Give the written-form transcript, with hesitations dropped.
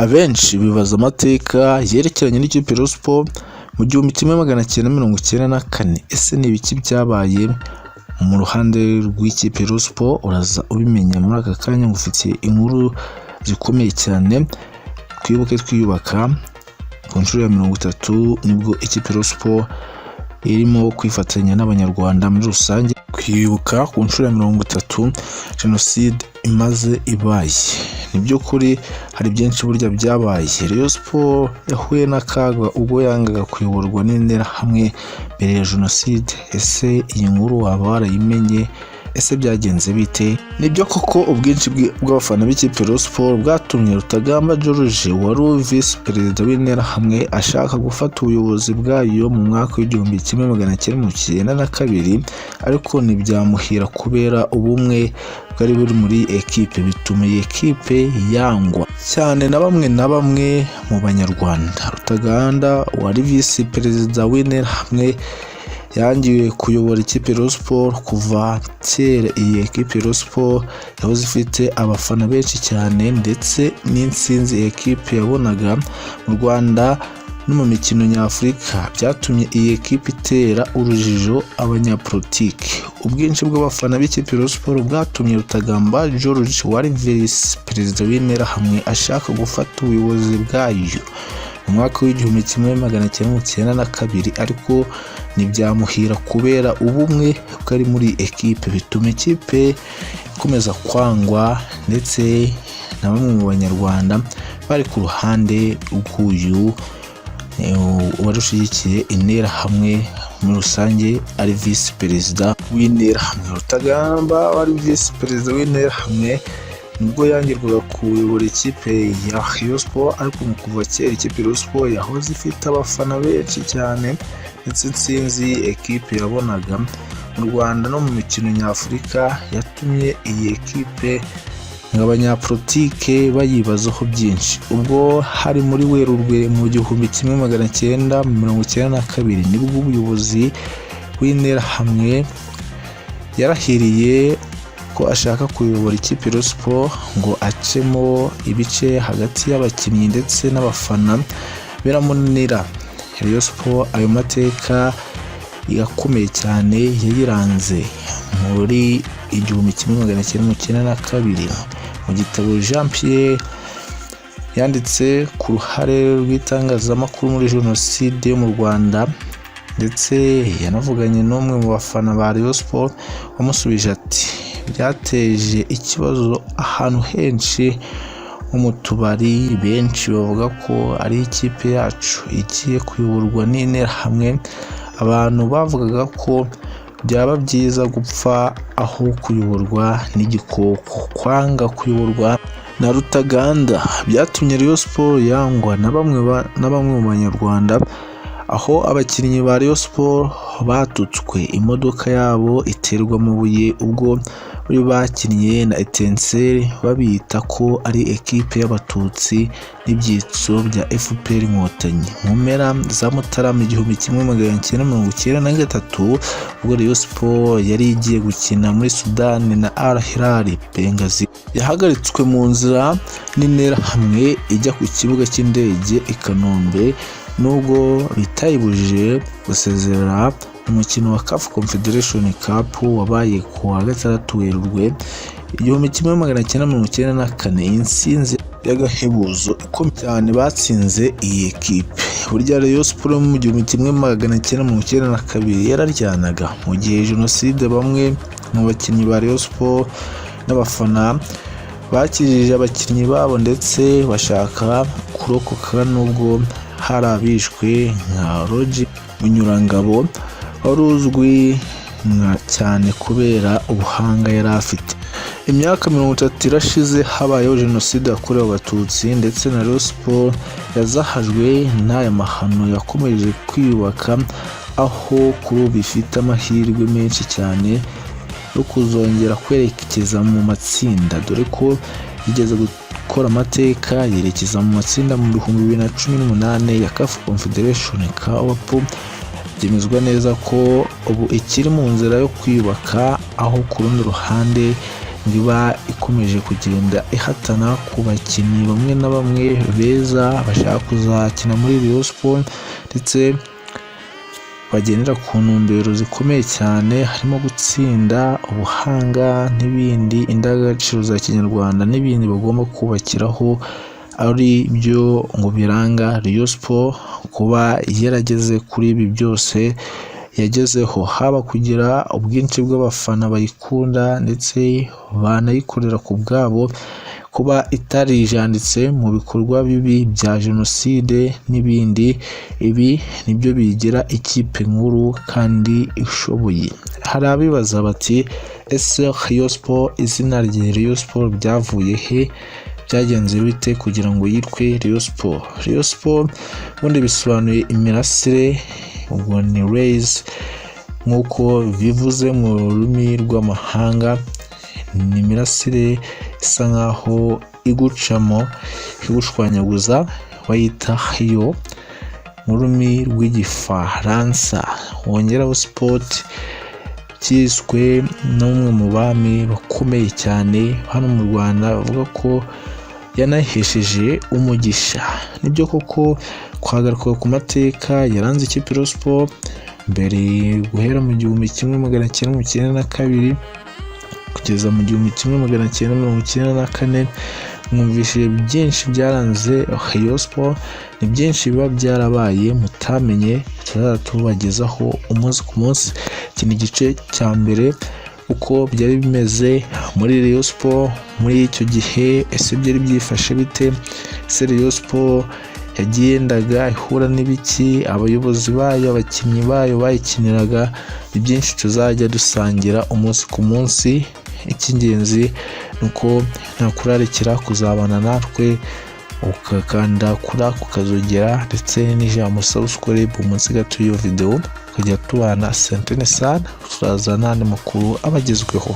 Abenshi bibaza amateka yerekeranye n'ikipe Rayon Sports mu 1994. Ese ni ibiki byabaye mu ruhande rw'ikipe Rayon Sports? Uraza ubimenya muri aka kanya. Ngufitiye inkuru zikomeye cyane. Twibuke twiyubaka ku nshuro ya 30 nibwo ikipe Rayon Sports irimo kwifatanya n'abanyarwanda muri rusange kwibuka ku nshuro ya 30 jenoside imaze ibaye. Ni by'ukuri hari byinshi burya byabaye. Rayon Sports yahuye n'akaga ubwo yangaga kuyoborwa n'interahamwe mbere ya jenoside. Ese iyi nkuru waba warayimenye? Ese byagenze bite? Nibyo koko ubwinshi bw'abafana b'ikipe Rayon Sports bwatumye Rutagamba George wari visi perezida w'interahamwe ashaka gufata ubuyobozi bwayo mu mwaka w'1992, ariko ntibyamuhira kubera ubumwe bwari buri muri ekipe, bituma iyi ekipe yangwa cyane na bamwe mu banyarwanda. Rutaganda wari visi perezida w'interahamwe yangiwe kuyobora ikipe Rayon Sports kuva kera. Iyi ekipe Rayon Sports yahoze ifite abafana benshi cyane, ndetse n'insinzi ekipe yabonaga mu Rwanda no mu mikino nyafurika byatumye iyi ekipe itera urujijo abanyapolitiki. Ubwinshi bw'abafana b'ikipe Rayon Sports bwatumye Rutagamba George wari visi perezida w'interahamwe ashaka gufata ubuyobozi bwayo mu mwaka w'1992, ariko ntibyamuhira kubera ubumwe bwari muri ekipe, bituma ikipe ikomeza kwangwa, ndetse na bamwe mu banyarwanda bari ku ruhande rw'uyu warushigikiye interahamwe muri rusange ari visi perezida w'interahamwe. Rutagamba wari visi perezida w'interahamwe nubwo yangirwaga kuyobora ikipe ya Rayon Sports, ariko mu kuva kera ikipe Rayon Sports yahoze ifite abafana benshi cyane, ndetse insinzi ekipe yabonaga mu Rwanda no mu mikino nyafurika yatumye iyi ekipe nk'abanyapolitike bayibazaho byinshi. Ubwo hari muri Werurwe mu 1992 nibwo ubuyobozi w'interahamwe yarahiriye ko ashaka kuyobora ikipe Rayon Sports ngo acemo ibice hagati y'abakinnyi ndetse n'abafana biramunira. Rayon Sports ayo mateka yakomeye cyane yayiranze muri 1992 mu gitabo Jean Pierre yanditse ku ruhare rw'itangazamakuru muri jenoside yo mu Rwanda, ndetse yanavuganye n'umwe mu bafana ba Rayon Sports wamusubije ati byateje ikibazo ahantu henshi nko mu tubari. Benshi bavuga ko ari ikipe yacu igiye kuyoborwa n'interahamwe. Abantu bavugaga ko byaba byiza gupfa aho kuyoborwa n'igikoko. Kwanga kuyoborwa na Rutaganda byatumye Rayon Sports yangwa na bamwe mu banyarwanda, aho abakinnyi ba Rayon Sports batutswe, imodoka yabo iterwa amabuye ubwo bari bakinnye na Etincelle, babita ko ari ekipe y'abatutsi n'ibyitso bya FPR Inkotanyi. Mu mpera za Mutarama 1993 ubwo Rayon Sports yari igiye gukina muri Sudani na Al Hilal Benghazi, yahagaritswe mu nzira n'interahamwe ijya ku kibuga cy'indege ikanombe, nubwo bitayibujije gusezerera umukino wa CAF Confederation Cup wabaye ku wa 6 Werurwe 1994. Insinzi y'agahebuzo ikomeye cyane batsinze iyi ekipe. Burya Rayon Sports mu 1992 yararyanaga mu gihe jenoside. Bamwe mu bakinnyi ba Rayon Sports n'abafana bakijije abakinnyi babo, ndetse bashaka kurokoka nubwo hari abishwe nka Roger Munyurangabo wari uzwi cyane kubera ubuhanga yari afite. Imyaka 30 irashize habayeho jenoside yakorewe abatutsi, ndetse na Rayon Sports yazahajwe n'aya mahano yakomeje kwiyubaka, aho kuri ubu ifite amahirwe menshi cyane yo kuzongera kwerekeza mu matsinda, dore ko igeze gukora amateka yerekeza mu matsinda mu 2018 ya CAF Confederation Cup. Byemezwa neza ko ubu ikiri mu nzira yo kwiyubaka, aho ku rundi ruhande iba ikomeje kugenda ihatana ku bakinnyi bamwe na bamwe beza bashaka kuzakina muri Rayon Sport, ndetse bagendera ku ntumbero zikomeye cyane, harimo gutsinda, ubuhanga n'ibindi, indangagaciro za kinyarwanda n'ibindi bagomba kubakiraho, ari byo ngo biranga Rayon Sport kuba yarageze kuri ibi byose yagezeho, haba kugira ubwinshi bw'abafana bayikunda ndetse banayikorera ku bwabo, kuba itarijanditse mu bikorwa bibi bya jenoside n'ibindi. Ibi nibyo bigira ikipe nkuru kandi ishoboye. Hari abibaza bati ese Rayon Sport, izina rya Rayon Sport byavuye he, byagenze bite kugira ngo yitwe Rayon Sport? Rayon Sport ubundi bisobanuye imirasire, ubwo ni rays nk'uko bivuze mu rurimi rw'amahanga, ni imirasire isa nkaho igucamo igushwanyaguza, bayita rayon mu rurimi rw'igifaransa. Wongeraho sport, cyiswe n'umwe mu bami bakomeye cyane hano mu Rwanda, bavuga ko yanahesheje umugisha. Nibyo koko kwagaruka ku mateka yaranze ikipe Rayon Sport mbere, guhera mu 1992 kugeza mu 1994. Mwumvishije byinshi byaranze Rayon Sport, ni byinshi biba byarabaye mutamenye, tuzatubagezaho umunsi ku munsi. Iki ni igice cya mbere, uko byari bimeze muri Rayon Sport muri icyo gihe, ese byari byifashe bite, ese Rayon Sport yagendaga ihura n'ibiki, abayobozi bayo, abakinnyi bayo bayikiniraga. Ni byinshi tuzajya dusangira umunsi ku munsi. Icy'ingenzi nuko ntakurarikira kuzabana natwe, ukakanda kuri ako kazogera ndetse n'ijambo subscribe munsi gato y'iyo video, ukajya tubana sentene sana, turazana n'andi makuru abagezweho.